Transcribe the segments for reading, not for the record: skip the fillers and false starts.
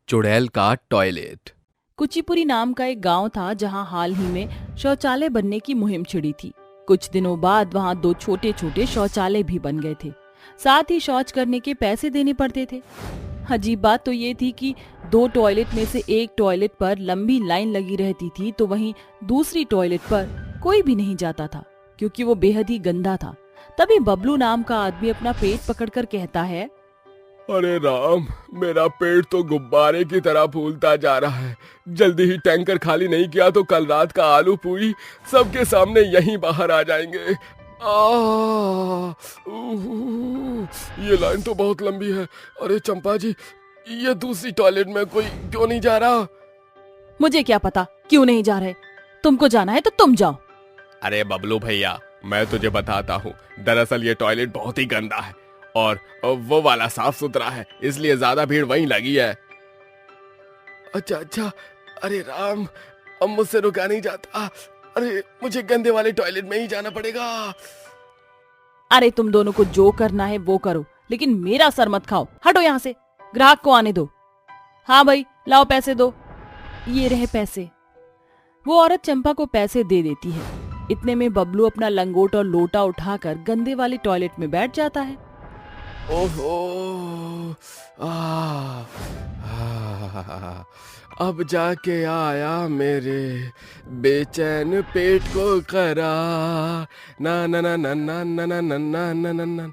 चुड़ैल का टॉयलेट। कुचिपुरी नाम का एक गांव था जहां हाल ही में शौचालय बनने की मुहिम छिड़ी थी। कुछ दिनों बाद वहां 2 छोटे छोटे शौचालय भी बन गए थे। साथ ही शौच करने के पैसे देने पड़ते थे। अजीब बात तो ये थी कि 2 टॉयलेट में से एक टॉयलेट पर लंबी लाइन लगी रहती थी, तो वहीं दूसरी टॉयलेट पर कोई भी नहीं जाता था क्योंकि वो बेहद ही गंदा था। तभी बबलू नाम का आदमी अपना पेट पकड़कर कहता है, अरे राम, मेरा पेट तो गुब्बारे की तरह फूलता जा रहा है। जल्दी ही टैंकर खाली नहीं किया तो कल रात का आलू पूरी सबके सामने यहीं बाहर आ जाएंगे। ये लाइन तो बहुत लंबी है। अरे चंपा जी, ये दूसरी टॉयलेट में कोई क्यों नहीं जा रहा? मुझे क्या पता क्यों नहीं जा रहे, तुमको जाना है तो तुम जाओ। अरे बबलू भैया, मैं तुझे बताता हूँ, दरअसल ये टॉयलेट बहुत ही गंदा है और वो वाला साफ सुथरा है, इसलिए ज्यादा भीड़ वहीं लगी है। अच्छा अच्छा, अरे राम, अब मुझसे रुका नहीं जाता। अरे मुझे गंदे वाले टॉयलेट में ही जाना पड़ेगा। अरे तुम दोनों को जो करना है वो करो, लेकिन मेरा सर मत खाओ। हटो यहाँ से, ग्राहक को आने दो। हाँ भाई, लाओ पैसे दो। ये रहे पैसे। वो औरत चंपा को पैसे दे देती है। इतने में बबलू अपना लंगोट और लोटा उठाकर गंदे वाले टॉयलेट में बैठ जाता है। ओहो, अब जाके आया मेरे बेचैन पेट को करार। ना ना ना ना ना ना ना ना ना ना ना ना।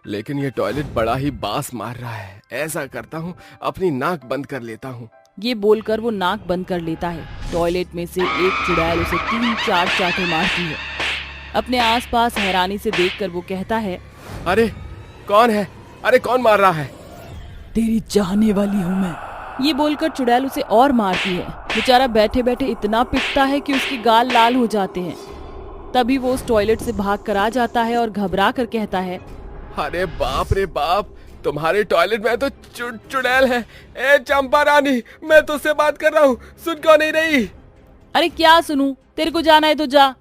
लेकिन ये टॉयलेट बड़ा ही बास मार रहा है। ऐसा करता हूँ, अपनी नाक बंद कर लेता हूँ। ये बोलकर वो नाक बंद कर लेता है। टॉयलेट में से एक चुड़ैल उसे 3-4 चांटे मारती है। अपने आसपास हैरानी से देखकर वो कहता है, अरे कौन है? अरे कौन मार रहा है? तेरी चाहने वाली हूँ मैं। ये बोलकर चुड़ैल उसे और मारती है। बेचारा बैठे बैठे इतना पिटता है कि उसके गाल लाल हो जाते हैं। तभी वो उस टॉयलेट से भाग कर आ जाता है और घबरा कर कहता है, अरे बाप रे बाप, तुम्हारे टॉयलेट में तो चुड़ैल है। ए चंपा रानी, मैं तुझसे बात कर रहा हूँ, सुन क्यों नहीं रही? अरे क्या सुनूं, तेरे को जाना है तो जा,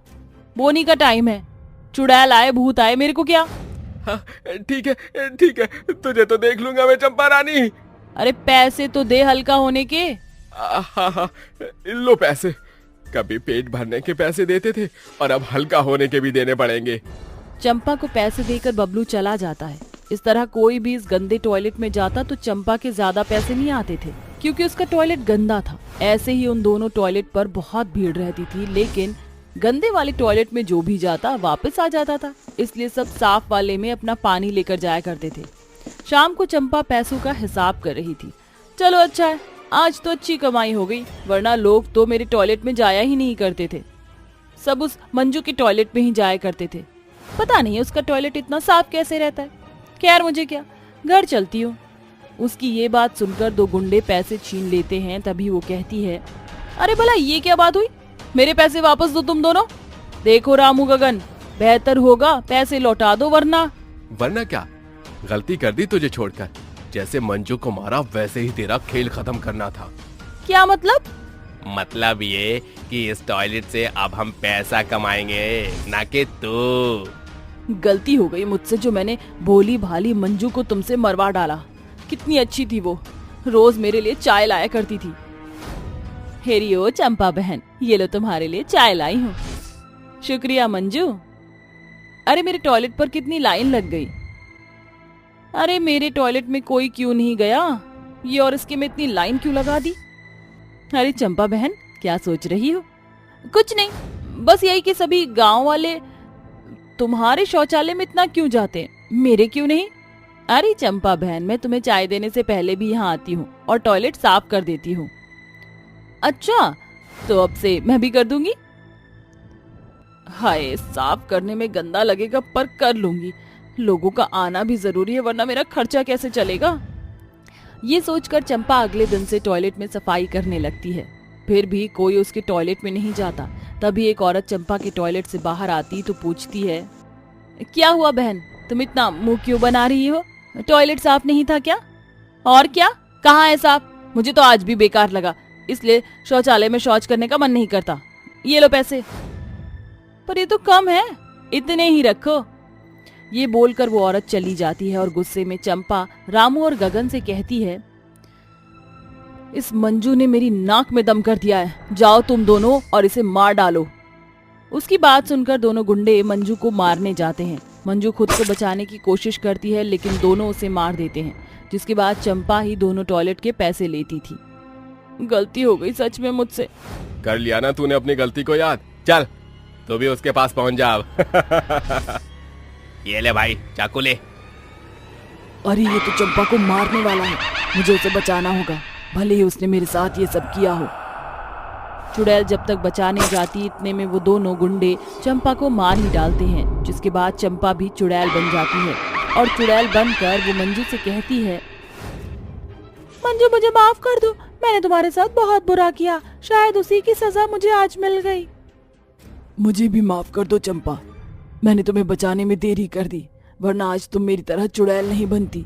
बोनी का टाइम है। चुड़ैल आए भूत आए, मेरे को क्या। हाँ, ठीक है ठीक है, तुझे तो देख लूंगा मैं चंपा रानी। अरे पैसे तो दे हल्का होने के। हाँ हाँ, लो पैसे। कभी पेट भरने के पैसे देते थे और अब हल्का होने के भी देने पड़ेंगे। चंपा को पैसे देकर बबलू चला जाता है। इस तरह कोई भी इस गंदे टॉयलेट में जाता तो चंपा के ज्यादा पैसे नहीं आते थे, क्योंकि उसका टॉयलेट गंदा था। ऐसे ही उन दोनों टॉयलेट पर बहुत भीड़ रहती थी, लेकिन गंदे वाले टॉयलेट में जो भी जाता वापस आ जाता था। इसलिए सब साफ वाले में अपना पानी लेकर जाया करते थे। शाम को चंपा पैसों का हिसाब कर रही थी। चलो अच्छा है, आज तो अच्छी कमाई हो गई, वरना लोग तो मेरे टॉयलेट में जाया ही नहीं करते थे। सब उस मंजू के टॉयलेट में ही जाया करते थे। पता नहीं उसका टॉयलेट इतना साफ कैसे रहता है। खैर मुझे क्या, घर चलती हूँ। उसकी ये बात सुनकर 2 गुंडे पैसे छीन लेते हैं। तभी वो कहती है, अरे भला ये क्या बात हुई, मेरे पैसे वापस दो तुम दोनों। देखो रामू गगन, बेहतर होगा पैसे लौटा दो, वरना क्या? गलती कर दी तुझे छोड़कर। जैसे मंजू को मारा वैसे ही तेरा खेल खत्म करना था। क्या मतलब? मतलब ये कि इस टॉयलेट से अब हम पैसा कमाएंगे, ना कि तू। गलती हो गई मुझसे जो मैंने भोली भाली मंजू को तुमसे मरवा डाला। कितनी अच्छी थी वो, रोज मेरे लिए चाय लाया करती थी। हेरियो चंपा बहन, ये लो तुम्हारे लिए चाय लाई हूँ। शुक्रिया मंजू। अरे मेरे टॉयलेट पर कितनी लाइन लग गई। अरे मेरे टॉयलेट में कोई क्यों नहीं गया, ये और इसके में इतनी लाइन क्यों लगा दी। अरे चंपा बहन, क्या सोच रही हो? कुछ नहीं, बस यही कि सभी गांव वाले तुम्हारे शौचालय में इतना क्यों जाते हैं, मेरे क्यों नहीं। अरे चंपा बहन, मैं तुम्हें चाय देने से पहले भी यहाँ आती हूँ और टॉयलेट साफ कर देती हूँ। अच्छा, तो अब से मैं भी कर दूंगी। हाय, साफ करने में गंदा लगेगा पर कर लूंगी। लोगों का आना भी जरूरी है, वरना मेरा खर्चा कैसे चलेगा। ये सोचकर चंपा अगले दिन से टॉयलेट में सफाई करने लगती है। फिर भी कोई उसके टॉयलेट में नहीं जाता। तभी एक औरत चंपा के टॉयलेट से बाहर आती तो पूछती है, क्या हुआ बहन, तुम इतना मुंह क्यों बना रही हो? टॉयलेट साफ नहीं था क्या? और क्या, कहाँ है साफ? मुझे तो आज भी बेकार लगा, इसलिए शौचालय में शौच करने का मन नहीं करता। ये लो पैसे। पर ये तो कम है, इतने ही रखो। ये बोलकर वो औरत चली जाती है और गुस्से में चंपा रामू और गगन से कहती है, इस मंजू ने मेरी नाक में दम कर दिया है। जाओ तुम दोनों और इसे मार डालो। उसकी बात सुनकर दोनों गुंडे मंजू को मारने जाते हैं। मंजू खुद को बचाने की कोशिश करती है लेकिन दोनों उसे मार देते हैं, जिसके बाद चंपा ही दोनों टॉयलेट के पैसे लेती थी। गलती हो गई सच में मुझसे। कर लिया ना तूने अपनी गलती को याद। चल तू भी उसके पास पहुंच जा अब। ये ले भाई चाकू ले। अरे ये तो चंपा को मारने वाला है, मुझे उसे बचाना होगा, भले ही उसने मेरे साथ ये सब किया हो। चुड़ैल जब तक बचाने जाती इतने में वो दोनों गुंडे चंपा को मार ही डालते हैं, जिसके बाद चंपा भी चुड़ैल बन जाती है और चुड़ैल बनकर वो मंजू से कहती है, मंजू मुझे माफ कर दो, मैंने तुम्हारे साथ बहुत बुरा किया, शायद उसी की सजा मुझे आज मिल गई। मुझे भी माफ कर दो चंपा, मैंने तुम्हें बचाने में देरी कर दी, वरना आज तुम मेरी तरह चुड़ैल नहीं बनती।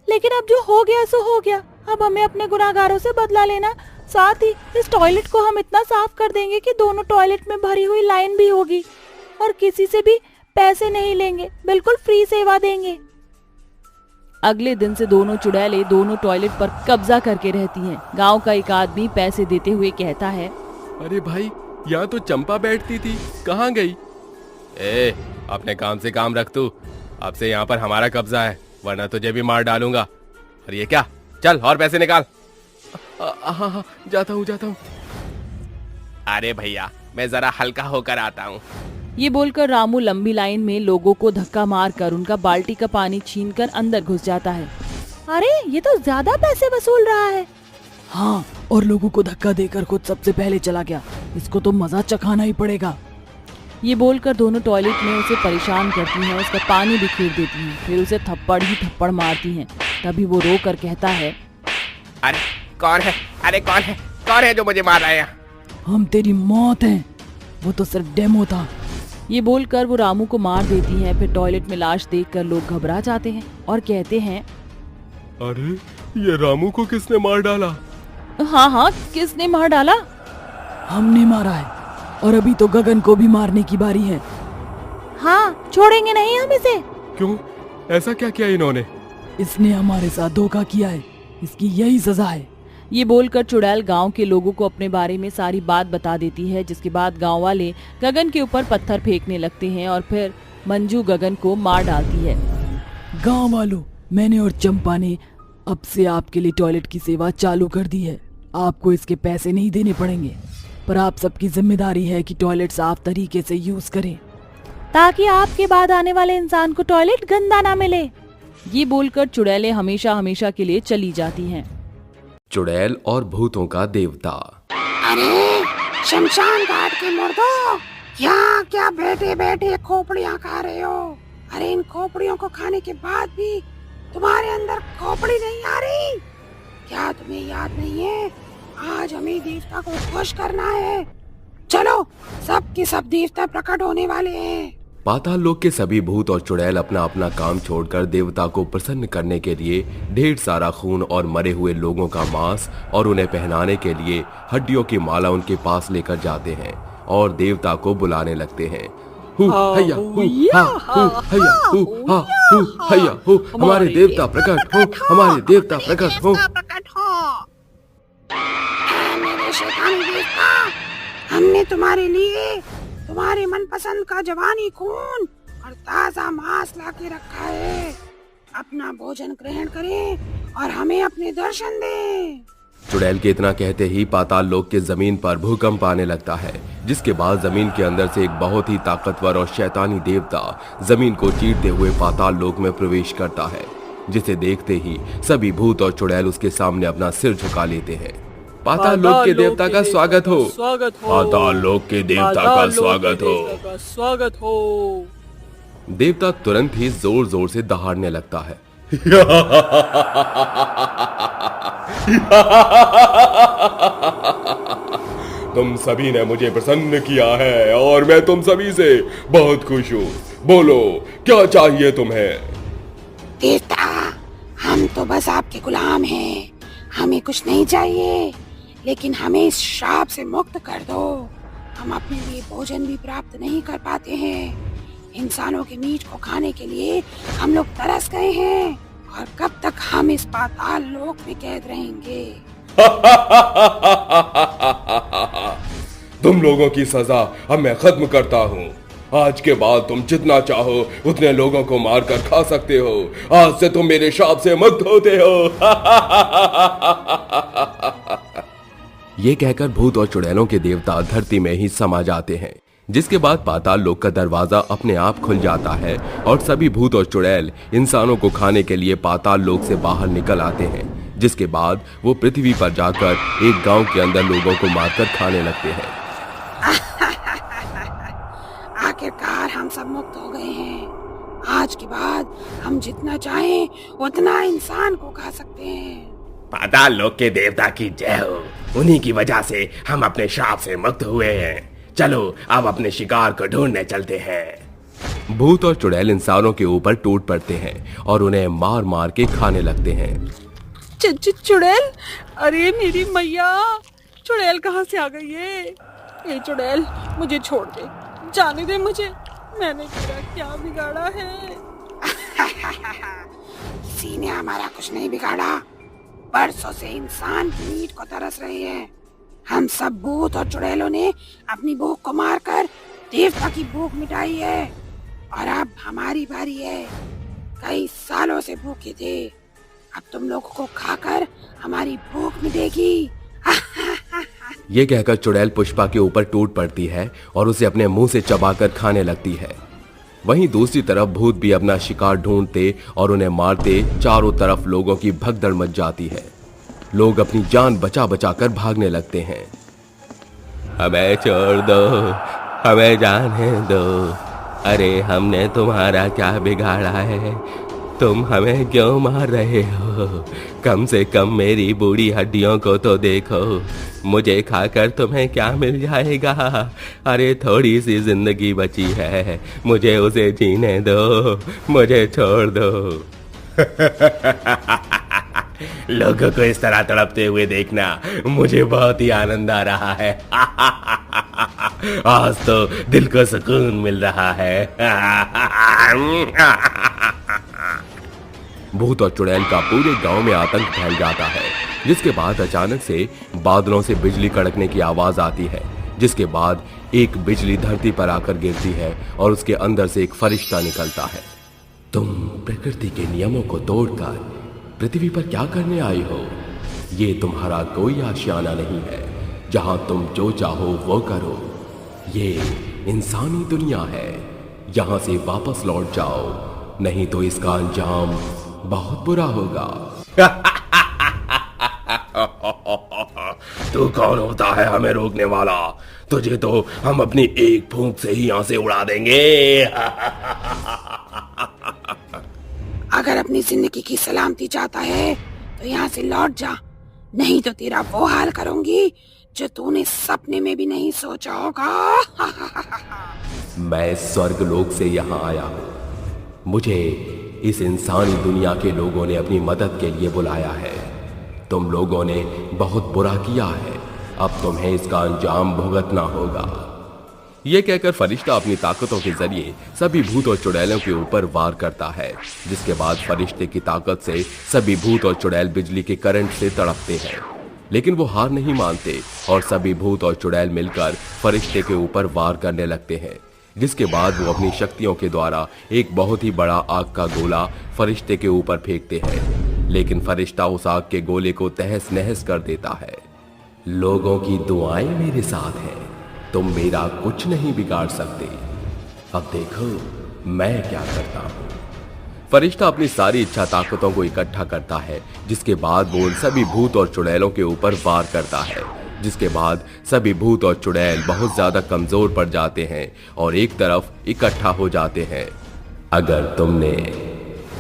लेकिन अब जो हो गया सो हो गया, अब हमें अपने गुनाहगारों से बदला लेना। साथ ही इस टॉयलेट को हम इतना साफ कर देंगे कि दोनों टॉयलेट में भरी हुई लाइन भी होगी और किसी से भी पैसे नहीं लेंगे, बिल्कुल फ्री सेवा देंगे। अगले दिन से दोनों चुड़ैलें दोनों टॉयलेट पर कब्जा करके रहती हैं। गांव का एक आदमी पैसे देते हुए कहता है, अरे भाई यहाँ तो चंपा बैठती थी, कहाँ गई? ए अपने काम से काम रख तू, अब से यहाँ पर हमारा कब्जा है, वरना तुझे भी मार डालूंगा। और ये क्या, चल और पैसे निकाल। हाँ जाता हूँ। अरे भैया मैं जरा हल्का होकर आता हूँ। ये बोलकर रामू लंबी लाइन में लोगों को धक्का मारकर उनका बाल्टी का पानी छीनकर अंदर घुस जाता है। अरे ये तो ज्यादा पैसे वसूल रहा है। हाँ, और लोगों को धक्का देकर खुद सबसे पहले चला गया, इसको तो मजा चखाना ही पड़ेगा। ये बोलकर दोनों टॉयलेट में उसे परेशान करती हैं, उसका पानी बिखेर देती हैं, फिर उसे थप्पड़ ही थप्पड़ मारती हैं। तभी वो रो कर कहता है, अरे कौन है? अरे कौन है जो मुझे मार रहा है? हम तेरी मौत हैं, वो तो सिर्फ डेमो था। ये बोलकर वो रामू को मार देती हैं। फिर टॉयलेट में लाश देखकर लोग घबरा जाते हैं और कहते हैं, अरे ये रामू को किसने मार डाला? हाँ किसने मार डाला? हमने मारा है, और अभी तो गगन को भी मारने की बारी है। हाँ छोड़ेंगे नहीं हम इसे। क्यों, ऐसा क्या किया इन्होंने? इसने हमारे साथ धोखा किया है, इसकी यही सजा है। ये बोलकर चुड़ैल गांव के लोगों को अपने बारे में सारी बात बता देती है, जिसके बाद गांव वाले गगन के ऊपर पत्थर फेंकने लगते हैं और फिर मंजू गगन को मार डालती है। गांव वालों, मैंने और चंपा ने अब से आपके लिए टॉयलेट की सेवा चालू कर दी है। आपको इसके पैसे नहीं देने पड़ेंगे, पर आप सबकी जिम्मेदारी है कि टॉयलेट साफ तरीके से यूज करें, ताकि आपके बाद आने वाले इंसान को टॉयलेट गंदा ना मिले। ये बोलकर चुड़ैलें हमेशा हमेशा के लिए चली जाती हैं। चुड़ैल और भूतों का देवता। अरे शमशान घाट के मुर्दों, यहाँ क्या बैठे बैठे खोपड़ियाँ खा रहे हो? अरे इन खोपड़ियों को खाने के बाद भी तुम्हारे अंदर खोपड़ी नहीं आ रही? क्या तुम्हें याद नहीं है, आज हमें देवता को खुश करना है। चलो, सब के सब देवता प्रकट होने वाले हैं। पाताल लोक के सभी भूत और चुड़ैल अपना अपना काम छोड़कर देवता को प्रसन्न करने के लिए ढेर सारा खून और मरे हुए लोगों का मांस और उन्हें पहनाने के लिए हड्डियों की माला उनके पास लेकर जाते हैं और देवता को बुलाने लगते हैं। हैया हु हा हु हैया हु हा हु हैया हु, हमारे देवता प्रकट हो, हमारे देवता प्रकट हो। मेरे शैतानी देवता, हमने तुम्हारे लिए तुम्हारे मनपसंद का जवानी खून और ताजा मांस लाके रखा है। अपना भोजन ग्रहण करें और हमें अपने दर्शन दें। चुड़ैल के इतना कहते ही पाताल लोक के जमीन पर भूकंप आने लगता है, जिसके बाद जमीन के अंदर से एक बहुत ही ताकतवर और शैतानी देवता जमीन को चीरते हुए पाताल लोक में प्रवेश करता है, जिसे देखते ही सभी भूत और चुड़ैल उसके सामने अपना सिर झुका लेते हैं। पाताल लोक के देवता का स्वागत हो। पाताल लोक के देवता का स्वागत हो। देवता तुरंत ही जोर जोर से दहाड़ने लगता है। तुम सभी ने मुझे प्रसन्न किया है और मैं तुम सभी से बहुत खुश हूँ। बोलो क्या चाहिए तुम्हें? देवता, हम तो बस आपके गुलाम हैं, हमें कुछ नहीं चाहिए, लेकिन हमें इस श्राप से मुक्त कर दो। हम अपने लिए भोजन भी प्राप्त नहीं कर पाते हैं। इंसानों के मीट को खाने के लिए हम लोग तरस गए हैं, और कब तक हम इस पाताल लोक में कैद रहेंगे? तुम लोगों की सजा अब मैं खत्म करता हूँ। आज के बाद तुम जितना चाहो उतने लोगों को मारकर खा सकते हो। आज से तुम मेरे शाप से मुक्त होते हो। ये कहकर भूत और चुड़ैलों के देवता धरती में ही समा जाते हैं, जिसके बाद पाताल लोक का दरवाजा अपने आप खुल जाता है और सभी भूत और चुड़ैल इंसानों को खाने के लिए पाताल लोक से बाहर निकल आते हैं। जिसके बाद वो पृथ्वी पर जाकर एक गांव के अंदर लोगों को मारकर खाने लगते हैं। आखिरकार हम सब मुक्त हो गए हैं। आज के बाद हम जितना चाहें उतना इंसान को खा सकते हैं। पाताल लोक के देवता की जय हो। उन्हीं की वजह से हम अपने श्राप से मुक्त हुए हैं। चलो अब अपने शिकार को ढूंढने चलते हैं। भूत और चुड़ैल इंसानों के ऊपर टूट पड़ते हैं और उन्हें मार मार के खाने लगते हैं। चुड़ैल, अरे मेरी मैया, चुड़ैल कहाँ से आ गई है? ये चुड़ैल, मुझे छोड़ दे, जाने दे मुझे। मैंने तेरा क्या बिगाड़ा है? किसी ने हमारा कुछ नहीं बिगाड़ा। बरसों से इंसान की मीट को तरस रहे हैं। हम सब भूत और चुड़ैलों ने अपनी भूख को मारकर देवता की भूख मिटाई है और अब हमारी बारी है। कई सालों से भूखे थे, अब तुम लोगों को खाकर हमारी भूख मिटेगी। ये कहकर चुड़ैल पुष्पा के ऊपर टूट पड़ती है और उसे अपने मुंह से चबाकर खाने लगती है। वहीं दूसरी तरफ भूत भी अपना शिकार ढूंढते और उन्हें मारते चारों तरफ लोगों की भगदड़ मच जाती है। लोग अपनी जान बचा बचा कर भागने लगते हैं। हमें छोड़ दो, हमें जाने दो। अरे हमने तुम्हारा क्या बिगाड़ा है? तुम हमें क्यों मार रहे हो? कम से कम मेरी बूढ़ी हड्डियों को तो देखो। मुझे खाकर तुम्हें क्या मिल जाएगा? अरे थोड़ी सी जिंदगी बची है, मुझे उसे जीने दो, मुझे छोड़ दो। लोगों को इस तरह तड़पते हुए देखना मुझे बहुत ही आनंद आ रहा है। आज तो दिल को सुकून मिल रहा है। भूत और चुड़ैल का पूरे गांव में आतंक फैल जाता है, जिसके बाद अचानक से बादलों से बिजली कड़कने की आवाज आती है। जिसके बाद एक बिजली धरती पर आकर गिरती है और उसके अंदर से एक फरिश्ता निकलता है। तुम प्रकृति के नियमों को तोड़कर पृथ्वी पर क्या करने आई हो? ये तुम्हारा कोई आशियाना नहीं है जहां तुम जो चाहो वो करो। ये इंसानी दुनिया है, यहां से वापस लौट जाओ, नहीं तो इसका अंजाम बहुत बुरा होगा। तू कौन होता है हमें रोकने वाला? तुझे तो हम अपनी एक फूंक से ही यहां से उड़ा देंगे। अगर अपनी जिंदगी की सलामती चाहता है तो यहाँ से लौट जा, नहीं तो तेरा वो हाल करूंगी जो तूने सपने में भी नहीं सोचा होगा। मैं स्वर्ग लोक से यहाँ आया हूँ। मुझे इस इंसानी दुनिया के लोगों ने अपनी मदद के लिए बुलाया है। तुम लोगों ने बहुत बुरा किया है, अब तुम्हें इसका अंजाम भुगतना होगा। ये कहकर फरिश्ता अपनी ताकतों के जरिए सभी भूत और चुड़ैलों के ऊपर वार करता है, जिसके बाद फरिश्ते की ताकत से सभी भूत और चुड़ैल बिजली के करंट से तड़पते हैं। लेकिन वो हार नहीं मानते और सभी भूत और चुड़ैल मिलकर फरिश्ते के ऊपर वार करने लगते हैं, जिसके बाद वो अपनी शक्तियों के द्वारा एक बहुत ही बड़ा आग का गोला फरिश्ते के ऊपर फेंकते हैं। लेकिन फरिश्ता उस आग के गोले को तहस नहस कर देता है। लोगों की दुआएं मेरे साथ हैं, तुम मेरा कुछ नहीं बिगाड़ सकते। अब देखो मैं क्या करता हूँ। फरिश्ता अपनी सारी इच्छा ताकतों को इकट्ठा करता है, जिसके बाद वो उन सभी भूत और चुड़ैलों के ऊपर वार करता है, जिसके बाद सभी भूत और चुड़ैल बहुत ज्यादा कमजोर पड़ जाते हैं और एक तरफ इकट्ठा हो जाते हैं। अगर तुमने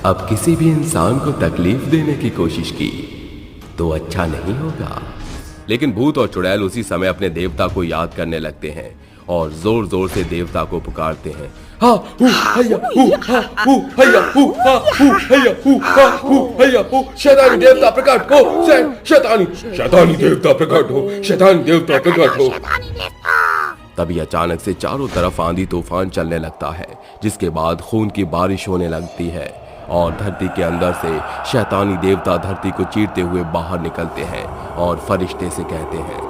अब किसी भी इंसान को तकलीफ देने की कोशिश की तो अच्छा नहीं होगा। लेकिन भूत और चुड़ैल उसी समय अपने देवता को याद करने लगते हैं और जोर जोर से देवता को पुकारते हैं। हा हू हैया हू हा हू हैया हू हा हू हैया हू हा हू हैया हू। शैतानी देवता प्रकट हो, शैतानी देवता प्रकट हो, शैतानी देवता प्रकट हो। तभी अचानक से चारों तरफ आंधी तूफान चलने लगता है, जिसके बाद खून की बारिश होने लगती है और धरती के अंदर से शैतानी देवता धरती को चीरते हुए बाहर निकलते हैं और फरिश्ते से कहते हैं,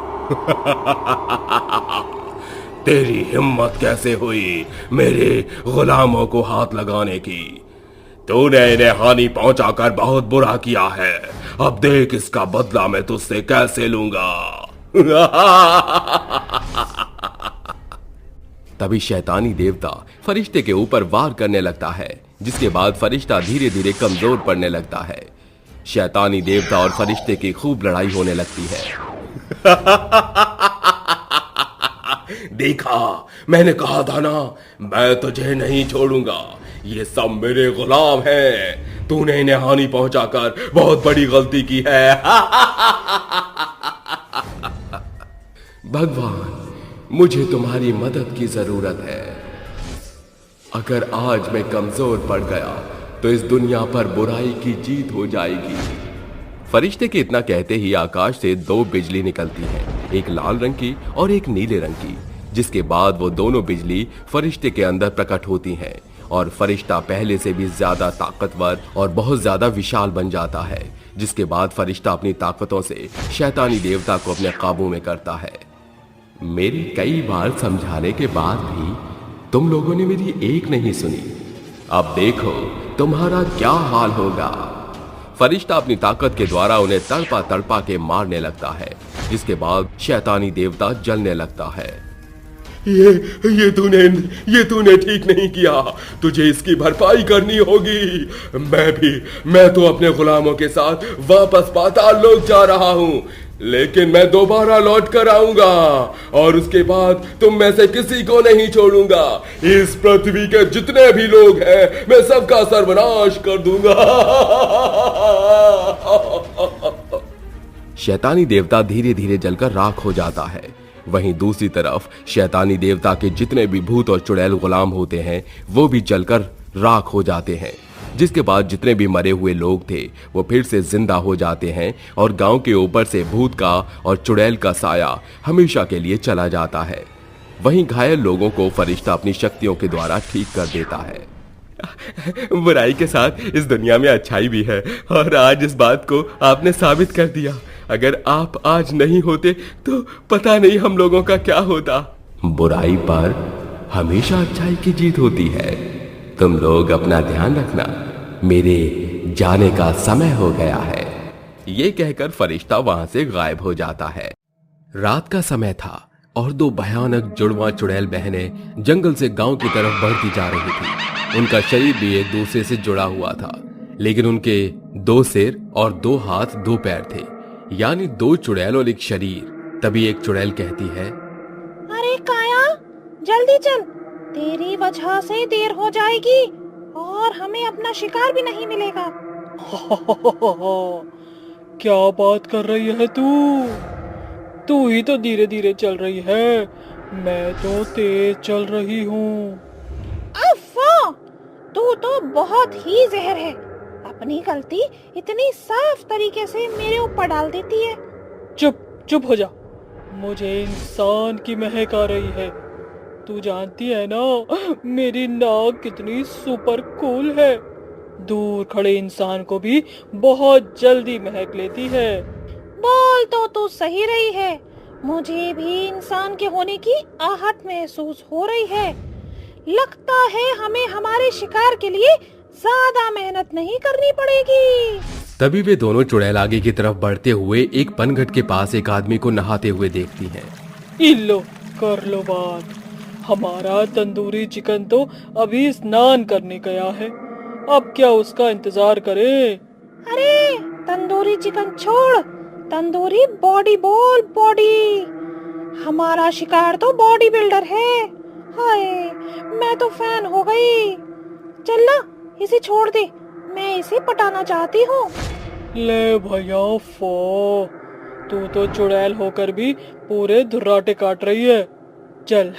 तेरी हिम्मत कैसे हुई मेरे गुलामों को हाथ लगाने की? तूने इन्हें हानि पहुंचाकर बहुत बुरा किया है। अब देख इसका बदला मैं तुझसे कैसे लूंगा। तभी शैतानी देवता फरिश्ते के ऊपर वार करने लगता है, जिसके बाद फरिश्ता धीरे धीरे कमजोर पड़ने लगता है। शैतानी देवता और फरिश्ते की खूब लड़ाई होने लगती है। देखा, मैंने कहा था ना, मैं तुझे नहीं छोड़ूंगा। ये सब मेरे गुलाम हैं। तूने इन्हें हानि पहुंचाकर बहुत बड़ी गलती की है। भगवान, मुझे तुम्हारी मदद की जरूरत है। अगर आज मैं कमजोर पड़ गया तो इस दुनिया पर बुराई की जीत हो जाएगी। फरिश्ते के इतना कहते ही आकाश से दो बिजली निकलती हैं, एक लाल रंग की और एक नीले रंग की, जिसके बाद वो दोनों बिजली फरिश्ते के अंदर प्रकट होती हैं और फरिश्ता पहले से भी ज्यादा ताकतवर और बहुत ज्यादा विशाल बन जाता है, जिसके बाद फरिश्ता अपनी ताकतों से शैतानी देवता को अपने काबू में करता है। मेरी कई बार समझाने के बाद भी तुम लोगों ने मेरी एक नहीं सुनी। अब देखो तुम्हारा क्या हाल होगा। फरिश्ता अपनी ताकत के द्वारा उन्हें तड़पा तड़पा के मारने लगता है, जिसके बाद शैतानी देवता जलने लगता है। ये तूने ठीक नहीं किया। तुझे इसकी भरपाई करनी होगी। मैं तो अपने गुलामों के साथ वापस पाताल लोक जा रहा हूँ, लेकिन मैं दोबारा लौट कर आऊंगा और उसके बाद तुम में से किसी को नहीं छोड़ूंगा। इस पृथ्वी के जितने भी लोग हैं मैं सबका सर्वनाश कर दूंगा। शैतानी देवता धीरे धीरे जलकर राख हो जाता है। वहीं दूसरी तरफ शैतानी देवता के जितने भी भूत और चुड़ैल गुलाम होते हैं वो भी जलकर राख हो जाते हैं, जिसके बाद जितने भी मरे हुए लोग थे वो फिर से जिंदा हो जाते हैं और गांव के ऊपर से भूत का और चुड़ैल का साया हमेशा के लिए चला जाता है। वहीं घायल लोगों को फरिश्ता अपनी शक्तियों के द्वारा ठीक कर देता है। बुराई के साथ इस दुनिया में अच्छाई भी है और आज इस बात को आपने साबित कर दिया। अगर आप आज नहीं होते तो पता नहीं हम लोगों का क्या होता। बुराई पर हमेशा अच्छाई की जीत होती है। तुम लोग अपना ध्यान रखना, मेरे जाने का समय हो गया है। ये कहकर फरिश्ता वहां से गायब हो जाता है। रात का समय था और दो भयानक जुड़वा चुड़ैल बहनें जंगल से गांव की तरफ बढ़ती जा रही थी। उनका शरीर भी एक दूसरे से जुड़ा हुआ था, लेकिन उनके दो सिर और दो हाथ दो पैर थे, यानी दो चुड़ैल और एक शरीर। तभी एक चुड़ैल कहती है, अरे काया, जल्दी चल, तेरी वजह से देर हो जाएगी और हमें अपना शिकार भी नहीं मिलेगा। क्या बात कर रही है तू ही तो धीरे धीरे चल रही है, मैं तो तेज चल रही हूँ। अफ़्फ़ा, तू तो बहुत ही जहर है। अपनी गलती इतनी साफ तरीके से मेरे ऊपर डाल देती है। चुप हो जा, मुझे इंसान की महक आ रही है। तू जानती है ना मेरी नाक कितनी सुपर कूल है, दूर खड़े इंसान को भी बहुत जल्दी महक लेती है। बोल तो तू सही रही है, मुझे भी इंसान के होने की आहट महसूस हो रही है। लगता है हमें हमारे शिकार के लिए ज्यादा मेहनत नहीं करनी पड़ेगी। तभी वे दोनों चुड़ैल आगे की तरफ बढ़ते हुए एक पनघट के पास एक आदमी को नहाते हुए देखती हैं। इल्लो कर लो बात, हमारा तंदूरी चिकन तो अभी स्नान करने गया है, अब क्या उसका इंतजार करें? अरे तंदूरी चिकन छोड़, तंदूरी बॉडी बोल बॉडी। हमारा शिकार तो बॉडी बिल्डर है। हाय, मैं तो फैन हो गई। चल ना, इसे छोड़ दे, मैं इसे पटाना चाहती हूँ। ले भैया फो, तू तो चुड़ैल होकर भी पूरे धुर्राटे काट रही है। चल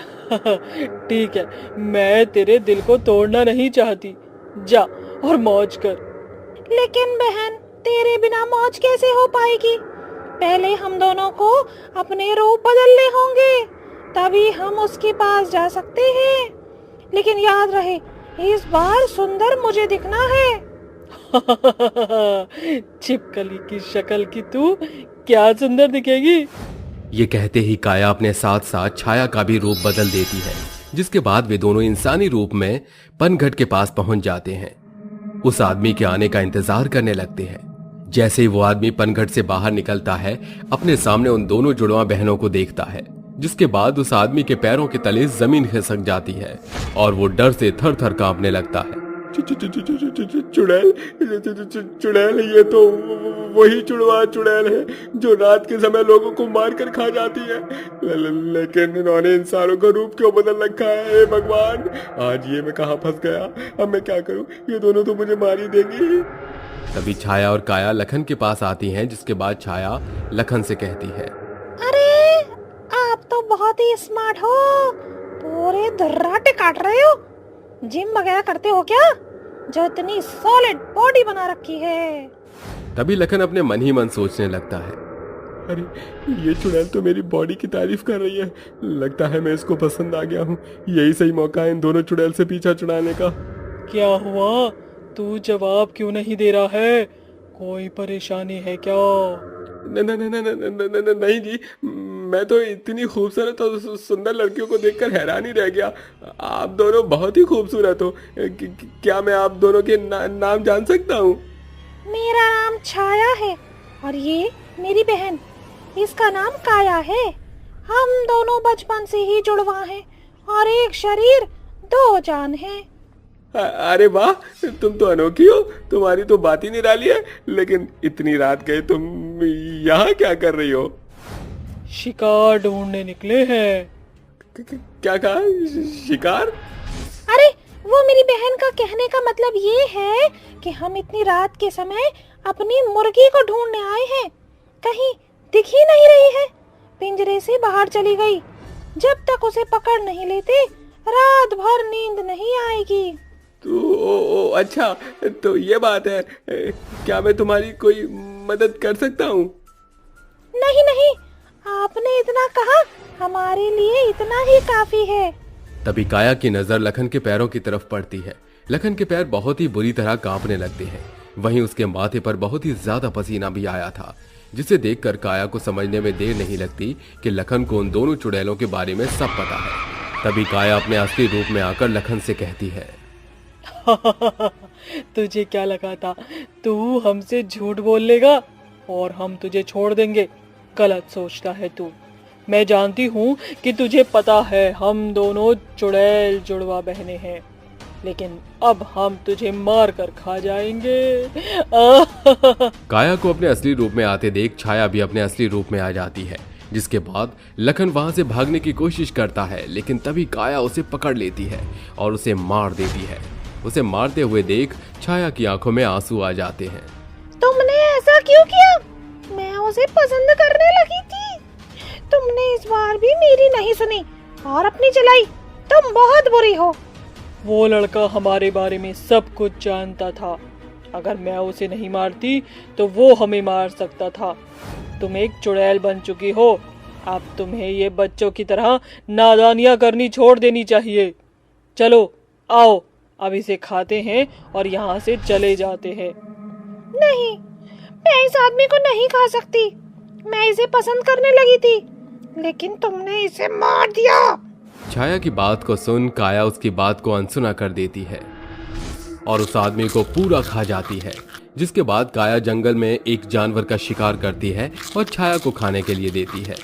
ठीक है, मैं तेरे दिल को तोड़ना नहीं चाहती, जा और मौज कर। लेकिन बहन, तेरे बिना मौज कैसे हो पाएगी? पहले हम दोनों को अपने रूप बदलने होंगे, तभी हम उसके पास जा सकते हैं। लेकिन याद रहे, इस बार सुंदर मुझे दिखना है। छिपकली की शक्ल की तू क्या सुंदर दिखेगी। ये कहते ही काया अपने साथ साथ छाया का भी रूप बदल देती है, जिसके बाद वे दोनों इंसानी रूप में पनघट के पास पहुंच जाते हैं। उस आदमी के आने का इंतजार करने लगते हैं। जैसे ही वो आदमी पनघट से बाहर निकलता है, अपने सामने उन दोनों जुड़वा बहनों को देखता है, जिसके बाद उस आदमी के पैरों के तले जमीन खिसक जाती है और वो डर से थर थर कांपने लगता है। चुड़ैल, चुड़ैल, ये तो वही चुड़वा चुड़ैल है जो रात के समय लोगों को मार कर खा जाती है। लेकिन इन्होंने इंसानों का रूप क्यों बदल रखा है? हे भगवान, आज ये मैं कहाँ फंस गया? अब मैं क्या करूं? ये दोनों तो मुझे मार ही देंगी। तभी छाया और काया लखन के पास आती हैं, जिसके बाद छाया लखन से कहती है, अरे आप तो बहुत ही स्मार्ट हो, पूरे धर्राटे काट रहे हो। जिम वगैरह करते हो क्या, जो इतनी सॉलिड बॉडी बना रखी है? तभी लखन अपने मन ही मन सोचने लगता है, अरे ये चुड़ैल तो मेरी बॉडी की तारीफ कर रही है। लगता है मैं इसको पसंद आ गया हूँ। यही सही मौका है इन दोनों चुड़ैल से पीछा छुड़ाने का। क्या हुआ, तू जवाब क्यों नहीं दे रहा है? कोई परेशानी है क्या? नहीं जी, मैं तो इतनी खूबसूरत और सुंदर लड़कियों को देखकर हैरान ही रह गया। आप दोनों बहुत ही खूबसूरत हो। क्या मैं आप दोनों के नाम जान सकता हूँ? मेरा नाम छाया है और ये मेरी बहन, इसका नाम काया है। हम दोनों बचपन से ही जुड़वा हैं और एक शरीर दो जान हैं। अरे वाह, तुम तो अनोखी हो। तुम्हारी तो बात ही निराली है। लेकिन इतनी रात गए तुम यहाँ क्या कर रही हो? शिकार ढूंढने निकले हैं। क्या कहा? शिकार? अरे वो मेरी बहन का कहने का मतलब ये है कि हम इतनी रात के समय अपनी मुर्गी को ढूंढने आए हैं। कहीं दिख ही नहीं रही है, पिंजरे से बाहर चली गई। जब तक उसे पकड़ नहीं लेते रात भर नींद नहीं आएगी। तो अच्छा, तो ये बात है। क्या मैं तुम्हारी कोई मदद कर सकता हूँ? नहीं नहीं, आपने इतना कहा, हमारे लिए इतना ही काफी है। तभी काया की नजर लखन के पैरों की तरफ पड़ती है। लखन के पैर बहुत ही बुरी तरह कांपने लगते हैं। वहीं उसके माथे पर बहुत ही ज्यादा पसीना भी आया था, जिसे देखकर काया को समझने में देर नहीं लगती कि लखन को उन दोनों चुड़ैलों के बारे में सब पता है। तभी काया अपने असली रूप में आकर लखन से कहती है, तुझे क्या लगा था तू हमसे झूठ बोल लेगा और हम तुझे छोड़ देंगे? गलत सोचता है तू। मैं जानती हूँ कि तुझे पता है हम दोनों चुड़ैल जुड़वा बहनें हैं, लेकिन अब हम तुझे मार कर खा जाएंगे। काया को अपने असली रूप में आते देख छाया भी अपने असली रूप में आ जाती है, जिसके बाद लखन वहां से भागने की कोशिश करता है, लेकिन तभी काया उसे पकड़ लेती है और उसे मार देती है। उसे मारते हुए देख छाया की आंखों में आंसू आ जाते हैं। तुमने ऐसा क्यों किया? मैं उसे पसंद करने लगी थी। तुमने इस बार भी मेरी नहीं सुनी और अपनी चलाई। तुम बहुत बुरी हो। वो लड़का हमारे बारे में सब कुछ जानता था। अगर मैं उसे नहीं मारती तो वो हमें मार सकता था। तुम एक चुड़ैल बन चुकी हो। अब तुम्हें ये बच्चों की तरह नादानियां करनी छोड़ देनी चाहिए। चलो आओ, अब इसे खाते हैं और यहाँ से चले जाते हैं। नहीं, मैं इस आदमी को नहीं खा सकती। मैं इसे पसंद करने लगी थी, लेकिन तुमने इसे मार दिया। छाया की बात को सुन काया उसकी बात को अनसुना कर देती है और उस आदमी को पूरा खा जाती है। जिसके बाद काया जंगल में एक जानवर का शिकार करती है और छाया को खाने के लिए देती है।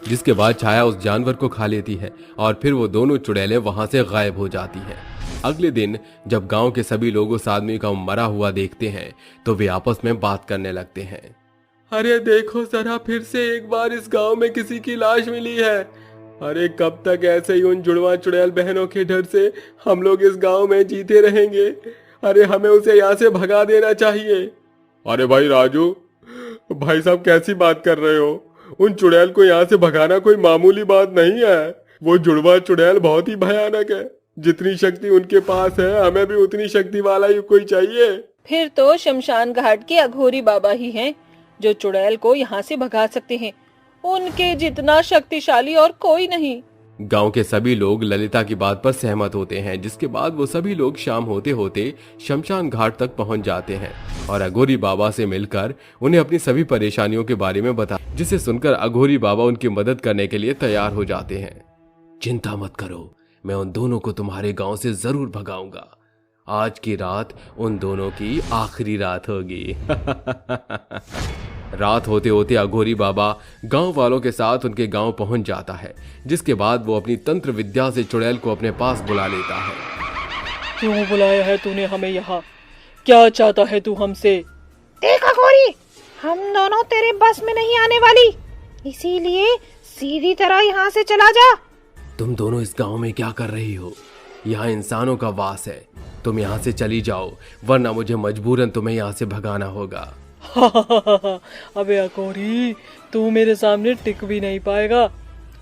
जिसके बाद छाया उस जानवर को खा लेती है और फिर वो दोनों चुड़ैलें वहां से गायब हो जाती हैं। अगले दिन जब गांव के सभी लोग उस आदमी का मरा हुआ देखते हैं तो वे आपस में बात करने लगते हैं। अरे देखो जरा, फिर से एक बार इस गांव में किसी की लाश मिली है। अरे कब तक ऐसे ही उन जुड़वा चुड़ैल बहनों के डर से हम लोग इस गांव में जीते रहेंगे? अरे हमें उसे यहाँ से भगा देना चाहिए। अरे भाई राजू, भाई साहब कैसी बात कर रहे हो? उन चुड़ैल को यहाँ से भगाना कोई मामूली बात नहीं है। वो जुड़वा चुड़ैल बहुत ही भयानक है। जितनी शक्ति उनके पास है, हमें भी उतनी शक्ति वाला ही कोई चाहिए। फिर तो शमशान घाट के अघोरी बाबा ही हैं जो चुड़ैल को यहाँ से भगा सकते हैं। उनके जितना शक्तिशाली और कोई नहीं। गांव के सभी लोग ललिता की बात पर सहमत होते हैं, जिसके बाद वो सभी लोग शाम होते होते शमशान घाट तक पहुंच जाते हैं और अघोरी बाबा से मिलकर उन्हें अपनी सभी परेशानियों के बारे में बता, जिसे सुनकर अघोरी बाबा उनकी मदद करने के लिए तैयार हो जाते हैं। चिंता मत करो, मैं उन दोनों को तुम्हारे गांव से जरूर भगाऊंगा। आज की रात उन दोनों की आखिरी रात होगी। रात होते होते अघोरी बाबा गांव वालों के साथ उनके गांव पहुंच जाता है, जिसके बाद वो अपनी तंत्र विद्या से चुड़ैल को अपने पास बुला लेता है। क्यों बुलाया है तूने हमें यहाँ? क्या चाहता है तू हमसे? देख अघोरी, हम दोनों तेरे बस में नहीं आने वाली, इसीलिए सीधी तरह यहाँ से चला जा। तुम दोनों इस गांव में क्या कर रही हो? यहाँ इंसानों का वास है, तुम यहाँ से चली जाओ, वरना मुझे मजबूरन तुम्हें यहाँ से भगाना होगा। अबे अघोरी, तू मेरे सामने टिक भी नहीं पाएगा।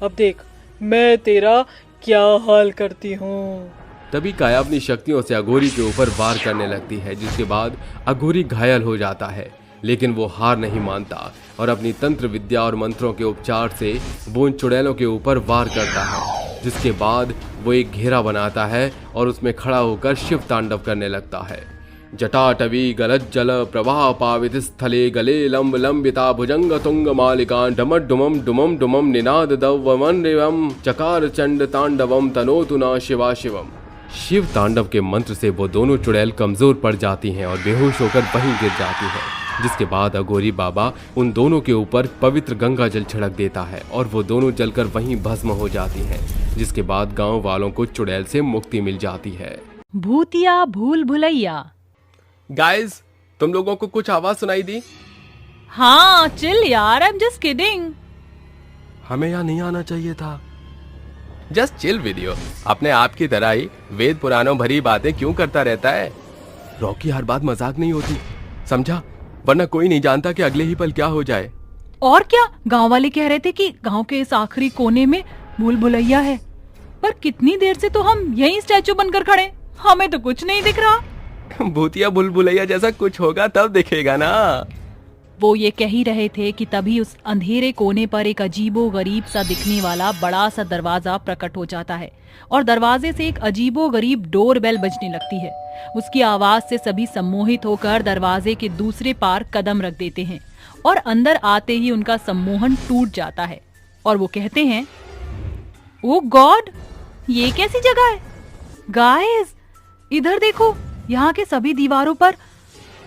अब देख मैं तेरा क्या हाल करती हूँ। तभी काया अपनी शक्तियों से अघोरी के ऊपर वार करने लगती है, जिसके बाद अघोरी घायल हो जाता है, लेकिन वो हार नहीं मानता और अपनी तंत्र विद्या और मंत्रों के उपचार से वो उन चुड़ैलों के ऊपर वार करता है, जिसके बाद वो एक घेरा बनाता है और उसमें खड़ा होकर शिव तांडव करने लगता है। जटाटवी गलज्जल प्रवाह पावित स्थले गले लंब लंबिता भुजंग तुंग मालिका डमट डुमम डुमम डुमम निनाद दवमन रिवम चकार चंड तांडवम तनोतु न शिवा शिवम। शिव तांडव के मंत्र से वो दोनों चुड़ैल कमजोर पड़ जाती हैं और बेहोश होकर वहीं गिर जाती है, जिसके बाद अघोरी बाबा उन दोनों के ऊपर पवित्र गंगा जल छिड़क देता है और वो दोनों जलकर वहीं भस्म हो जाती हैं, जिसके बाद गांव वालों को चुड़ैल से मुक्ति मिल जाती है। भूतिया भूल भुलैया। गाइस, तुम लोगों को कुछ आवाज सुनाई दी? हाँ चिल यार, आई एम जस्ट किडिंग। हमें यहाँ नहीं आना चाहिए था। जस्ट चिल वीडियो अपने आप की तरह ही वेद पुराणों भरी बातें क्यों करता रहता है? रॉकी, हर बात मजाक नहीं होती, समझा? वरना कोई नहीं जानता कि अगले ही पल क्या हो जाए। और क्या, गांव वाले कह रहे थे कि गांव के इस आखिरी कोने में भूल भुलैया है, पर कितनी देर से तो हम यहीं स्टैचू बनकर खड़े, हमें तो कुछ नहीं दिख रहा। भूतिया भूल भुलैया जैसा कुछ होगा तब दिखेगा ना। वो ये कह ही रहे थे कि तभी उस अंधेरे कोने पर एक अजीबो गरीब सा दिखने वाला बड़ा सा दरवाजा प्रकट हो जाता है और दरवाजे से एक अजीबो गरीब डोरबेल बजने लगती है। उसकी आवाज से सभी सम्मोहित होकर दरवाजे के दूसरे पार कदम रख देते हैं और अंदर आते ही उनका सम्मोहन टूट जाता है और वो कहते हैं, ओ गॉड, ये कैसी जगह है? गाइस इधर देखो, यहाँ के सभी दीवारों पर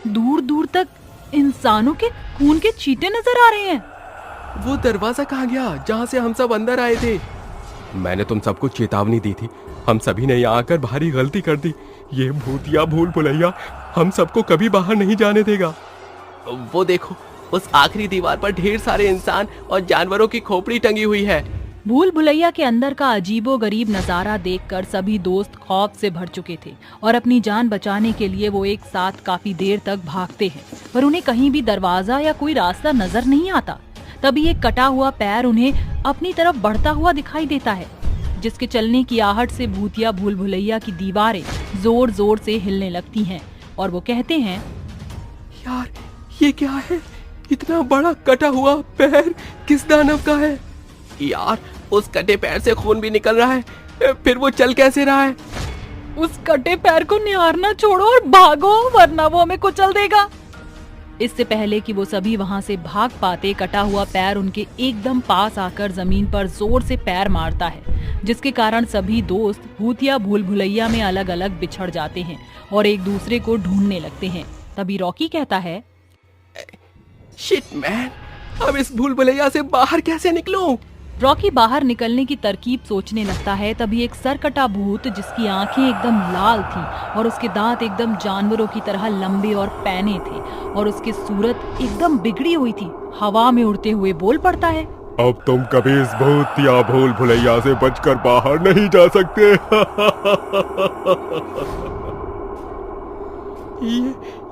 दूर दूर तक इंसानों के खून के छींटे नजर आ रहे हैं। वो दरवाजा कहाँ गया जहाँ से हम सब अंदर आए थे? मैंने तुम सबको चेतावनी दी थी, हम सभी ने यहाँ आकर भारी गलती कर दी। ये भूतिया भूल भुलैया हम सबको कभी बाहर नहीं जाने देगा। वो देखो, उस आखिरी दीवार पर ढेर सारे इंसान और जानवरों की खोपड़ी टंगी हुई है। भूल भुलैया के अंदर का अजीबो गरीब नजारा देखकर सभी दोस्त खौफ से भर चुके थे और अपनी जान बचाने के लिए वो एक साथ काफी देर तक भागते हैं, पर उन्हें कहीं भी दरवाजा या कोई रास्ता नजर नहीं आता। तभी एक कटा हुआ पैर उन्हें अपनी तरफ बढ़ता हुआ दिखाई देता है, जिसके चलने की आहट से भूतिया भूल भुलैया की दीवारें जोर जोर से हिलने लगती हैं और वो कहते हैं, यार ये क्या है? इतना बड़ा कटा हुआ पैर किस दानव का है? यार उस कटे पैर से खून भी निकल रहा है, फिर वो चल कैसे रहा है? उस कटे पैर को निहारना छोड़ो और भागो, वरना वो हमें कुचल देगा। इससे पहले कि वो सभी वहां से भाग पाते, कटा हुआ पैर उनके एकदम पास आकर जमीन पर जोर से पैर मारता है, जिसके कारण सभी दोस्त भूतिया भूल भुलैया में अलग अलग बिछड़ जाते हैं और एक दूसरे को ढूंढने लगते हैं। तभी रॉकी कहता है, शिट मैन, अब इस भूल भुलैया से बाहर कैसे निकलूं? रॉकी बाहर निकलने की तरकीब सोचने लगता है। तभी एक सरकटा भूत, जिसकी आंखें एकदम लाल थीं और उसके दांत एकदम जानवरों की तरह लंबे और पैने थे और उसकी सूरत एकदम बिगड़ी हुई थी, हवा में उड़ते हुए बोल पड़ता है, अब तुम कभी इस भूतिया भूल भुलैया से बचकर बाहर नहीं जा सकते।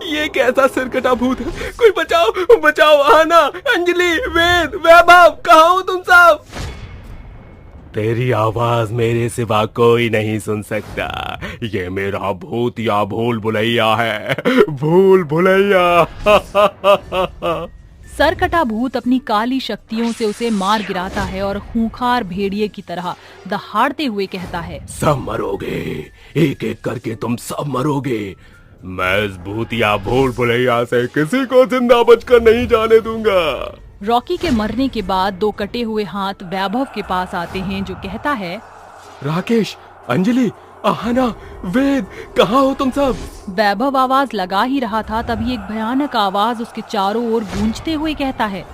ये कैसा सिरकटा भूत है? कोई बचाओ बचाओ, आना, अंजलि, वेद, वैभव, कहाँ हो तुम सब? तेरी आवाज मेरे सिवा कोई नहीं सुन सकता। ये मेरा भूतिया भूल भुलैया है, भूल भुलैया। सरकटा भूत अपनी काली शक्तियों से उसे मार गिराता है और खूंखार भेड़िए की तरह दहाड़ते हुए कहता है, सब मरोगे, एक एक करके तुम सब मरोगे। मैं इस भूतिया भूल भुलैया से किसी को जिंदा बचकर नहीं जाने दूंगा। रॉकी के मरने के बाद दो कटे हुए हाथ वैभव के पास आते हैं, जो कहता है, राकेश, अंजलि, आहाना, वेद, कहाँ हो तुम सब? वैभव आवाज लगा ही रहा था, तभी एक भयानक आवाज उसके चारों ओर गूंजते हुए कहता है,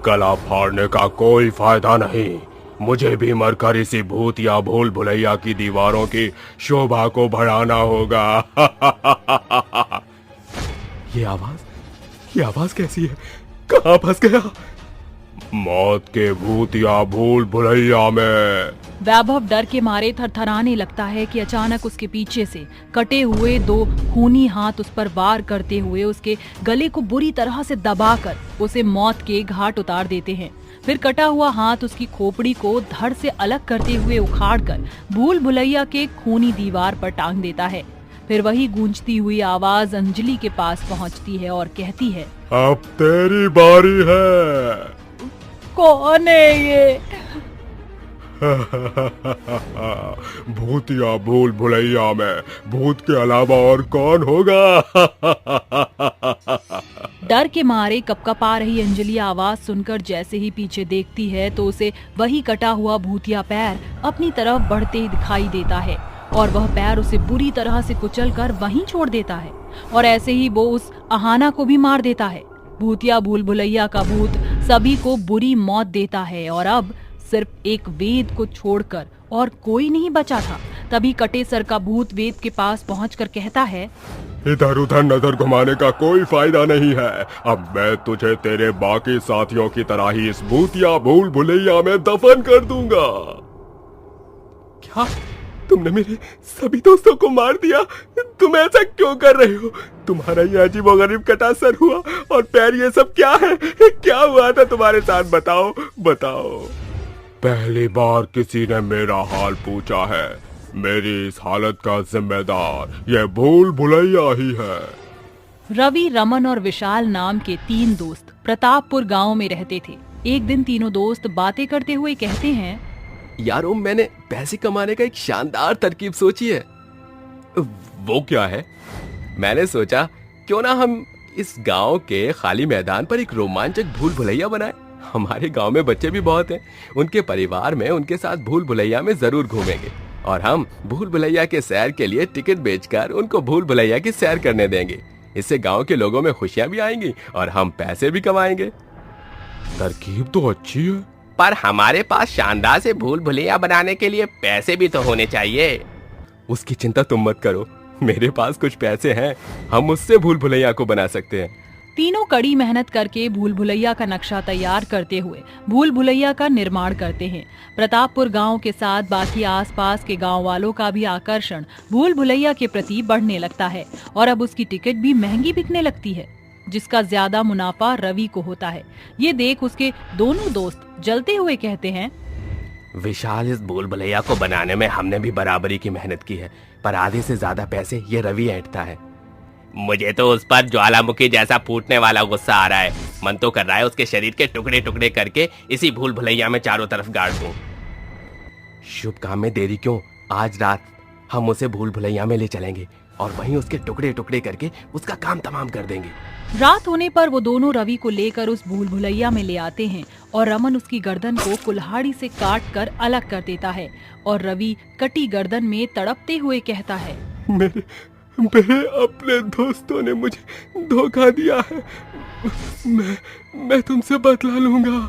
गला फाड़ने का कोई फायदा नहीं, मुझे भी मरकर इसी भूतिया भूल भुलैया की दीवारों की शोभा को बढ़ाना होगा। ये आवाज कैसी है? कहाँ फंस गया? मौत के भूतिया भूल भुलैया में। वैभव डर के मारे थरथराने लगता है कि अचानक उसके पीछे से कटे हुए दो खूनी हाथ उस पर वार करते हुए उसके गले को बुरी तरह से दबाकर उसे मौत के घाट उतार देते हैं। फिर कटा हुआ हाथ उसकी खोपड़ी को धड़ से अलग करते हुए उखाड़कर भूल भुलैया के खूनी दीवार पर टांग देता है। फिर वही गूंजती हुई आवाज अंजलि के पास पहुंचती है और कहती है, अब तेरी बारी है। कौन है ये? भूतिया भूल भुलैया में भूत के अलावा और कौन होगा? डर के मारे कपकपा रही अंजलि आवाज सुनकर जैसे ही पीछे देखती है तो उसे वही कटा हुआ भूतिया पैर अपनी तरफ बढ़ते दिखाई देता है और वह पैर उसे बुरी तरह से कुचलकर वहीं छोड़ देता है और ऐसे ही वो उस आहाना को भी मार देता है। भूतिया भूल भुलैया का भूत सभी को बुरी मौत देता है और अब सिर्फ एक वेद को छोड़कर और कोई नहीं बचा था। तभी कटे सर का भूत वेद के पास पहुंचकर कहता है, इधर उधर नजर घुमाने का कोई फायदा नहीं है। अब मैं तुझे तेरे बाकी साथियों की तरह ही इस भूतिया भूल भुलैया में दफन कर दूंगा। क्या तुमने मेरे सभी दोस्तों को मार दिया? तुम ऐसा क्यों कर रहे हो? तुम्हारा ये अजीबोगरीब कटा सर हुआ और पैर, ये सब क्या है? क्या हुआ था तुम्हारे साथ? बताओ बताओ। पहली बार किसी ने मेरा हाल पूछा है। मेरी इस हालत का जिम्मेदार ये भूल भुलैया ही है। रवि, रमन और विशाल नाम के 3 दोस्त प्रतापपुर गांव में रहते थे। एक दिन तीनों दोस्त बातें करते हुए कहते हैं, यारो, मैंने पैसे कमाने का एक शानदार तरकीब सोची है। वो क्या है? मैंने सोचा क्यों ना हम इस गांव के खाली मैदान पर एक रोमांचक भूल भुलैया बनाएं। हमारे गांव में बच्चे भी बहुत हैं, उनके परिवार में उनके साथ भूल भुलैया में जरूर घूमेंगे और हम भूल भुलैया के सैर के लिए टिकट बेचकर उनको भूल भुलैया की सैर करने देंगे। इससे गांव के लोगों में खुशियां भी आएंगी और हम पैसे भी कमाएंगे। तरकीब तो अच्छी है, पर हमारे पास शानदार से भूल भुलैया बनाने के लिए पैसे भी तो होने चाहिए। उसकी चिंता तुम मत करो, मेरे पास कुछ पैसे हैं, हम उससे भूल भुलैया को बना सकते हैं। तीनों कड़ी मेहनत करके भूल भुलैया का नक्शा तैयार करते हुए भूल भुलैया का निर्माण करते हैं। प्रतापपुर गांव के साथ बाकी आसपास के गांव वालों का भी आकर्षण भूल भुलैया के प्रति बढ़ने लगता है और अब उसकी टिकट भी महंगी बिकने लगती है, जिसका ज्यादा मुनाफा रवि को होता है। ये देख उसके दोनों दोस्त जलते हुए कहते हैं, विशाल, इस भूल भुलैया को बनाने में हमने भी बराबरी की मेहनत की है, पर आधे से ज्यादा पैसे ये रवि ऐंठता है। मुझे तो उस पर ज्वालामुखी जैसा फूटने वाला गुस्सा आ रहा है। मन तो कर रहा है उसके शरीर के टुकड़े टुकड़े करके इसी भूल भुलैया में चारों तरफ गाड़ दूं। शुभ काम में देरी क्यों? आज रात हम उसे भूल भुलैया में ले चलेंगे और वहीं उसके टुकड़े टुकड़े करके उसका काम तमाम कर देंगे। रात होने पर वो दोनों रवि को लेकर उस भूल भुलैया में ले आते हैं और रमन उसकी गर्दन को कुल्हाड़ी से काट कर अलग कर देता है और रवि कटी गर्दन में तड़पते हुए कहता है, मेरे अपने दोस्तों ने मुझे धोखा दिया है। मैं तुमसे बदला लूंगा।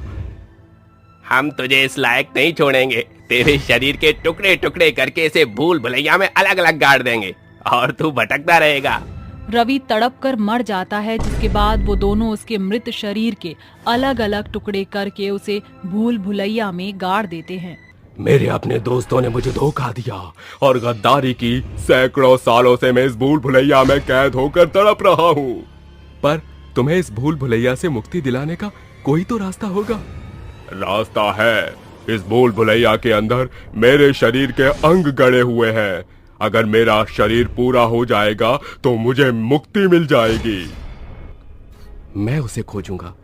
हम तुझे इस लायक नहीं छोड़ेंगे। तेरे शरीर के टुकड़े टुकड़े करके इसे भूल भुलैया में अलग अलग गाड़ देंगे और तू भटकता रहेगा। रवि तड़प कर मर जाता है, जिसके बाद वो दोनों उसके मृत शरीर के अलग अलग टुकड़े करके उसे भूल भुलैया में गाड़ देते हैं। मेरे अपने दोस्तों ने मुझे धोखा दिया और गद्दारी की। सैकड़ों सालों से मैं इस भूल भुलैया में कैद होकर तड़प रहा हूँ। पर तुम्हें इस भूल भुलैया से मुक्ति दिलाने का कोई तो रास्ता होगा। रास्ता है। इस भूल भुलैया के अंदर मेरे शरीर के अंग गड़े हुए हैं। अगर मेरा शरीर पूरा हो जाएगा तो मुझे मुक्ति मिल जाएगी। मैं उसे खोजूंगा।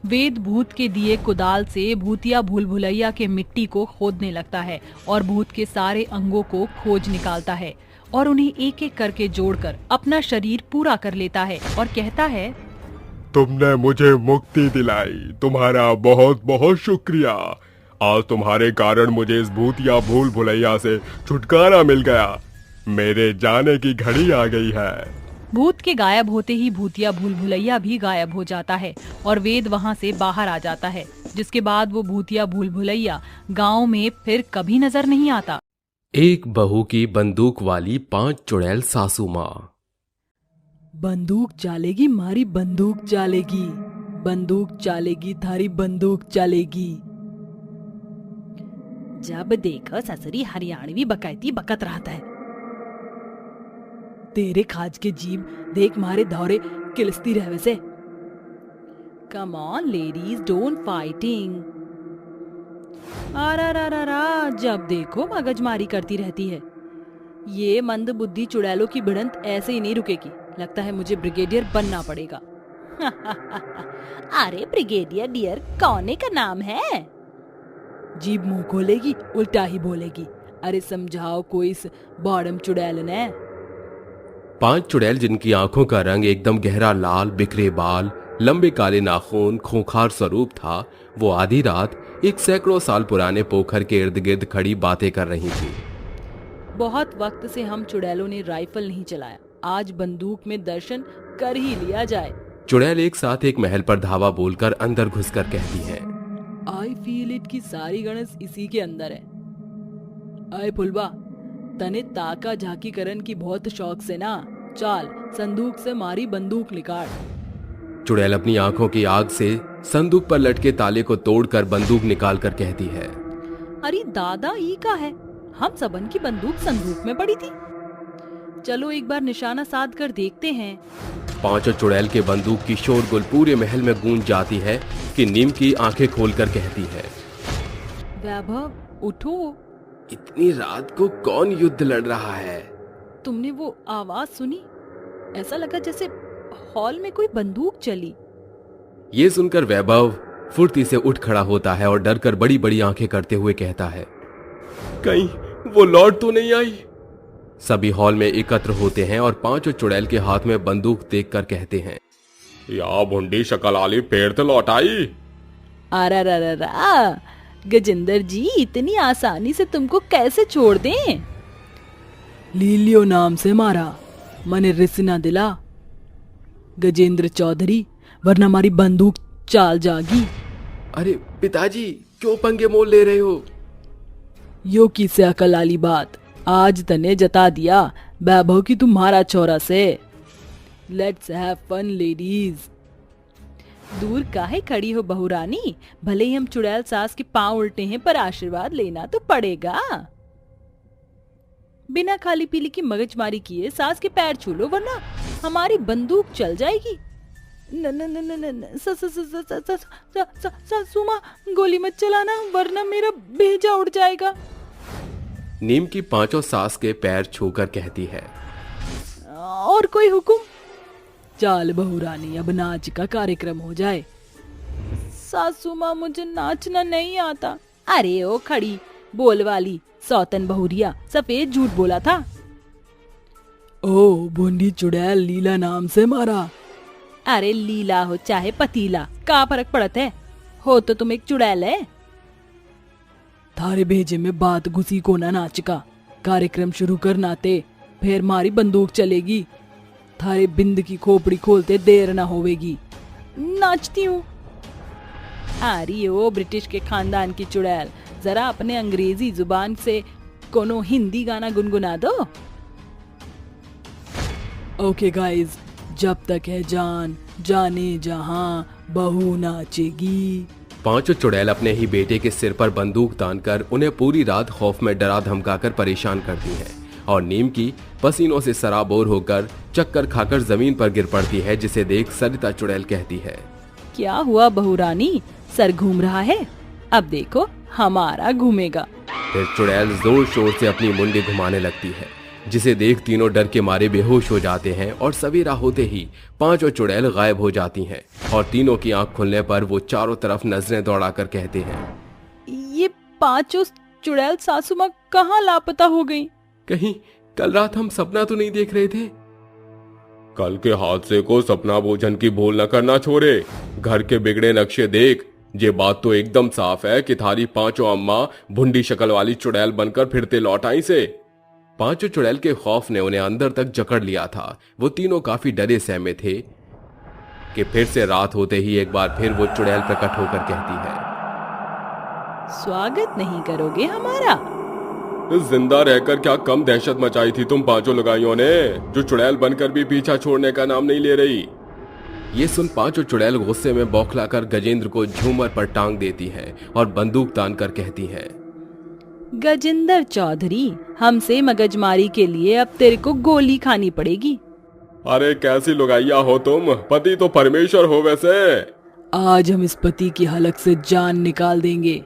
वेद भूत के दिए कुदाल से भूतिया भूल भुलैया के मिट्टी को खोदने लगता है और भूत के सारे अंगों को खोज निकालता है और उन्हें एक एक करके जोड़कर अपना शरीर पूरा कर लेता है और कहता है, तुमने मुझे मुक्ति दिलाई, तुम्हारा बहुत बहुत शुक्रिया। आज तुम्हारे कारण मुझे इस भूतिया भूल भुलैया से छुटकारा मिल गया। मेरे जाने की घड़ी आ गई है। भूत के गायब होते ही भूतिया भूल भुलैया भी गायब हो जाता है और वेद वहाँ से बाहर आ जाता है, जिसके बाद वो भूतिया भूल भुलैया गाँव में फिर कभी नजर नहीं आता। एक बहू की बंदूक वाली 5 चुड़ैल सासू माँ। बंदूक चालेगी मारी बंदूक चालेगी, बंदूक चालेगी थारी बंदूक चालेगी। जब देखो ससुरी हरियाणवी बकैती बकत रहता है। तेरे खाज के जीभ देख मारे धौरे किलसती रहे से। Come on ladies don't fighting. आरा जब देखो मगजमारी करती रहती है। ये मंद बुद्धि चुड़ैलों की भिड़ंत ऐसे ही नहीं रुकेगी। लगता है मुझे ब्रिगेडियर बनना पड़ेगा। अरे ब्रिगेडियर डियर कौने का नाम है? जीभ मुंह खोलेगी उल्टा ही बोलेगी। अरे समझाओ कोई इस बॉडम चुड़ैल ने। 5 चुड़ैल जिनकी आंखों का रंग एकदम गहरा लाल, बिखरे बाल, लंबे काले नाखून, खूंखार स्वरूप था, वो आधी रात एक सैकड़ों साल पुराने पोखर के इर्द गिर्द खड़ी बातें कर रही थी। बहुत वक्त से हम चुड़ैलों ने राइफल नहीं चलाया, आज बंदूक में दर्शन कर ही लिया जाए। चुड़ैल एक साथ एक महल पर धावा बोलकर अंदर घुसकर कहती है, आई फील इट की सारी गणस इसी के अंदर है। आए फुलबा, तने ताका झाकी करन की बहुत शौक से ना, चाल संदूक से मारी बंदूक निकाल। चुड़ैल अपनी आंखों की आग से संदूक पर लटके ताले को तोड़कर बंदूक निकाल कर कहती है, अरे दादा ई का है, हम सबन की बंदूक संदूक में पड़ी थी। चलो एक बार निशाना साध कर देखते हैं। 5 चुड़ैल के बंदूक की शोरगुल पूरे महल में गूंज जाती है कि नीम की आंखें खोलकर कहती है, वैभव उठो। इतनी रात को कौन युद्ध लड़ रहा है? तुमने वो आवाज सुनी? ऐसा लगा जैसे हॉल में कोई बंदूक चली। ये सुनकर वैभव फुर्ती से उठ खड़ा होता है और डर कर बड़ी बड़ी आंखें करते हुए कहता है, कहीं वो लौट तो नहीं आई? सभी हॉल में एकत्र होते हैं और 5 चुड़ैल के हाथ में बंदूक देखकर कहते हैं, या भुंडी शकल आली पेड़ तो लौट आई। अरे गजेंद्र जी, इतनी आसानी से तुमको कैसे छोड़ दें? लीलियो नाम से मारा, मने रिसना दिला गजेंद्र चौधरी, वरना हमारी बंदूक चाल जागी। अरे पिताजी क्यों पंगे मोल ले रहे हो? यो की से अकल आली बात आज तने जता दिया वैभव की तुम्हारा छोरा से। Let's have fun ladies. दूर काहे खड़ी हो बहुरानी, भले ही हम चुड़ैल सास के पांव उल्टे हैं पर आशीर्वाद लेना तो पड़ेगा। बिना खाली पीली की मगजमारी किए सास के पैर छू लो, वरना हमारी बंदूक चल जाएगी। न न न न न सासू माँ, गोली मत चलाना वरना मेरा भेजा उड़ जाएगा। नीम की 5 सास के पैर छूकर कहती है, और कोई हुक्म? चाल बहुरानी, अब नाच का कार्यक्रम हो जाए। सासू माँ, मुझे नाचना नहीं आता। अरे ओ खड़ी बोल वाली सौतन बहुरिया, सफेद झूठ बोला था। ओ बूंदी चुड़ैल लीला नाम से मारा। अरे लीला हो चाहे पतीला, का फर्क पड़ता है, हो तो तुम एक चुड़ैल है। थारे भेजे में बात घुसी को ना नाच का कार्यक्रम शुरू करना ते, फिर मारी बंदूक चलेगी। थारे बिंद की खोपड़ी खोलते देर ना होवेगी। नाचती हूँ। अरे ओ ब्रिटिश के खानदान की चुड़ैल, जरा अपने अंग्रेजी जुबान से कोनो हिंदी गाना गुनगुना दो। ओके गाइज, जब तक है जान जाने जहां बहू नाचेगी। 5 चुड़ैल अपने ही बेटे के सिर पर बंदूक तानकर उन्हें पूरी रात खौफ में डरा धमकाकर परेशान करती हैं और नीम की पसीनों से सराबोर होकर चक्कर खाकर जमीन पर गिर पड़ती है, जिसे देख सरिता चुड़ैल कहती है, क्या हुआ बहुरानी, सर घूम रहा है? अब देखो हमारा घूमेगा। फिर चुड़ैल जोर शोर से अपनी मुंडी घुमाने लगती है जिसे देख तीनों डर के मारे बेहोश हो जाते हैं और सवेरा होते ही पांचों चुड़ैल गायब हो जाती हैं और तीनों की आंख खुलने पर वो चारों तरफ नजरें दौड़ाकर कहते हैं, ये पांचों चुड़ैल सासू माँ कहाँ लापता हो गई? कहीं कल रात हम सपना तो नहीं देख रहे थे? कल के हादसे को सपना भोजन की भूल न करना छोरे। घर के बिगड़े नक्शे देख। ये बात तो एकदम साफ है कि थारी पांचों अम्मा भुंडी शक्ल वाली चुड़ैल बनकर फिरते लौट आई से। पांचों चुड़ैल के खौफ ने उन्हें अंदर तक जकड़ लिया था। वो तीनों काफी डरे सहमे थे कि फिर से रात होते ही एक बार फिर वो चुड़ैल प्रकट होकर कहती है, स्वागत नहीं करोगे हमारा? जिंदा रहकर क्या कम दहशत मचाई थी तुम पांचों लुगाइयों ने, जो चुड़ैल बनकर भी पीछा छोड़ने का नाम नहीं ले रही। ये सुन पांचों चुड़ैल गुस्से में बौखलाकर गजेंद्र को झूमर पर टांग देती हैं और बंदूक तान कर कहती हैं, गजेंद्र चौधरी, हमसे मगजमारी के लिए अब तेरे को गोली खानी पड़ेगी। अरे कैसी लुगाइया हो तुम, पति तो परमेश्वर हो वैसे। आज हम इस पति की हलक से जान निकाल देंगे।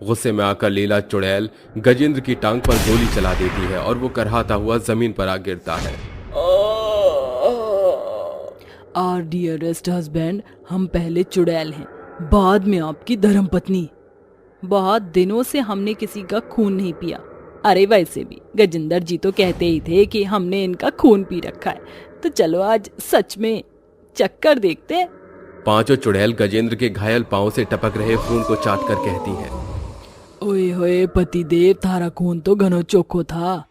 गुस्से में आकर लीला चुड़ैल गजेंद्र की टांग पर गोली चला देती है और वो करहाता हुआ जमीन पर आ गिरता है। आवर डियरेस्ट हस्बैंड, हम पहले चुड़ैल हैं, बाद में आपकी धर्मपत्नी। बहुत दिनों से हमने किसी का खून नहीं पिया। अरे वैसे भी गजेंद्र जी तो कहते ही थे कि हमने इनका खून पी रखा है, तो चलो आज सच में चक्कर देखते हैं। पांचों चुड़ैल गजेंद्र के घायल पांव से टपक रहे खून को चाट कर कहती हैं, ओए होए पतिदेव, थारा खून तो घनो चोखो था।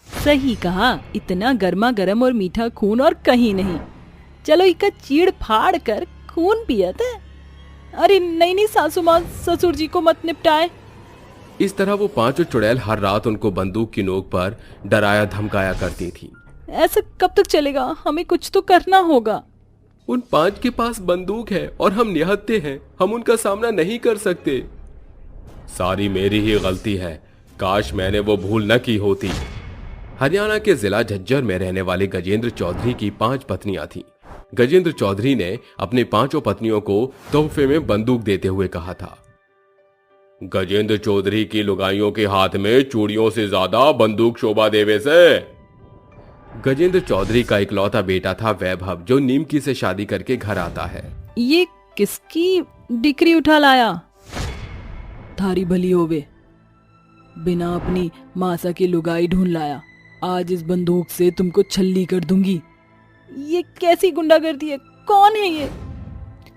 सही कहा, इतना गर्मा गर्म और मीठा खून और कहीं नहीं। चलो इका चीड़ फाड़ कर खून पिया था। अरे नहीं नहीं सासू माँ, ससुर जी को मत निपटाए। इस तरह वो पांचों चुड़ैल हर रात उनको बंदूक की नोक पर डराया धमकाया करती थी। ऐसा कब तक चलेगा? हमें कुछ तो करना होगा। उन पांच के पास बंदूक है और हम निहत्थे हैं, हम उनका सामना नहीं कर सकते। सारी मेरी ही गलती है, काश मैंने वो भूल न की होती। हरियाणा के जिला झज्जर में रहने वाले गजेंद्र चौधरी की 5 पत्नियां थीं। गजेंद्र चौधरी ने अपनी 5 पत्नियों को तोहफे में बंदूक देते हुए कहा था, गजेंद्र चौधरी की लुगाइयों के हाथ में चूड़ियों से ज्यादा बंदूक शोभा देवे से। गजेंद्र चौधरी का इकलौता बेटा था वैभव, जो नीमकी से शादी करके घर आता है। ये किसकी डिक्री उठा लाया? थारी भली होवे, बिना अपनी मासा की लुगाई ढूंढ लाया। आज इस बंदूक से तुमको छल्ली कर दूंगी। ये कैसी गुंडागर्दी है? कौन है ये?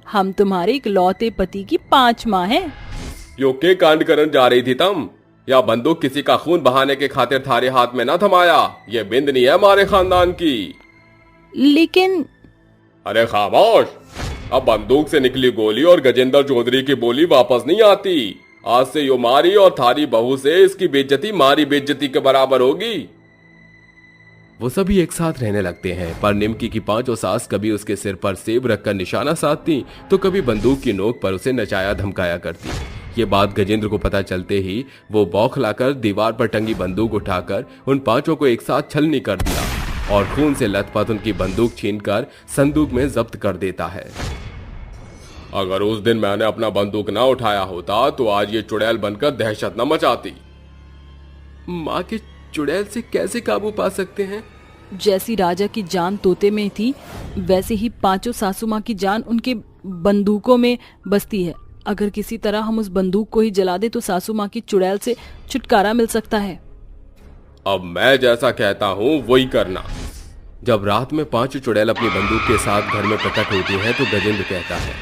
हम तुम्हारे इकलौते पति की 5 माँ हैं। यो के कांड करन जा रही थी तुम? या बंदूक किसी का खून बहाने के खातिर थारे हाथ में न थमाया? ये बिंदनी है हमारे खानदान की। लेकिन अरे खामोश, अब बंदूक से निकली गोली और गजेंद्र चौधरी की बोली वापस नहीं आती। आज से यो मारी और थारी बहू से इसकी बेइज्जती मारी बेइज्जती के बराबर होगी। वो सभी एक साथ रहने लगते हैं, पर निमकी की 5 सास कभी उसके सिर पर सेब रखकर निशाना साधती तो कभी बंदूक की नोक पर उसे नचाया धमकाया करती। ये बात गजेंद्र को पता चलते ही वो बौखलाकर दीवार पर टंगी बंदूक उठाकर उन 5 को एक साथ छलनी कर दिया और खून से लथपथ उनकी बंदूक छीनकर संदूक में जब्त कर देता है। अगर उस दिन मैंने अपना बंदूक ना उठाया होता तो आज ये चुड़ैल बनकर दहशत न मचाती। माँ के चुड़ैल से कैसे काबू पा सकते हैं? जैसी राजा की जान तोते में थी, वैसे ही 5 सासू माँ की जान उनके बंदूकों में बसती है। अगर किसी तरह हम उस बंदूक को ही जला दे तो सासू माँ की चुड़ैल से छुटकारा मिल सकता है। अब मैं जैसा कहता हूँ वही करना। जब रात में 5 चुड़ैल अपनी बंदूक के साथ घर में प्रकट होती हैं तो गजेंद्र कहता है,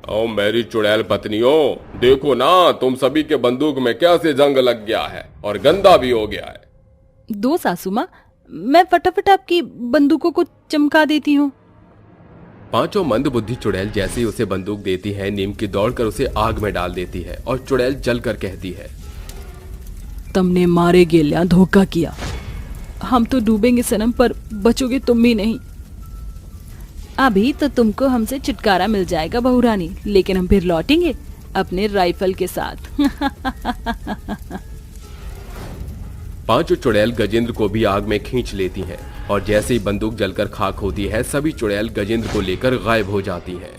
ओ मेरी चुड़ैल पत्नियों, देखो ना तुम सभी के बंदूक में कैसे जंग लग गया है और गंदा भी हो गया है। दो सासू माँ, मैं फटाफट आपकी बंदूकों को चमका देती हूँ। 5 मंदबुद्धि चुड़ैल जैसे ही उसे बंदूक देती है, नीमकी दौड़कर उसे आग में डाल देती है और चुड़ैल जलकर कहती है, तुमने मारे गेल्या धोखा किया। हम तो डूबेंगे सनम, पर बचोगे तुम भी नहीं। अभी तो तुमको हमसे छुटकारा मिल जाएगा बहू रानी, लेकिन हम फिर लौटेंगे अपने राइफल के साथ। 5 चुड़ैल गजेंद्र को भी आग में खींच लेती हैं और जैसे ही बंदूक जलकर खाक होती है, सभी चुड़ैल गजेंद्र को लेकर गायब हो जाती हैं।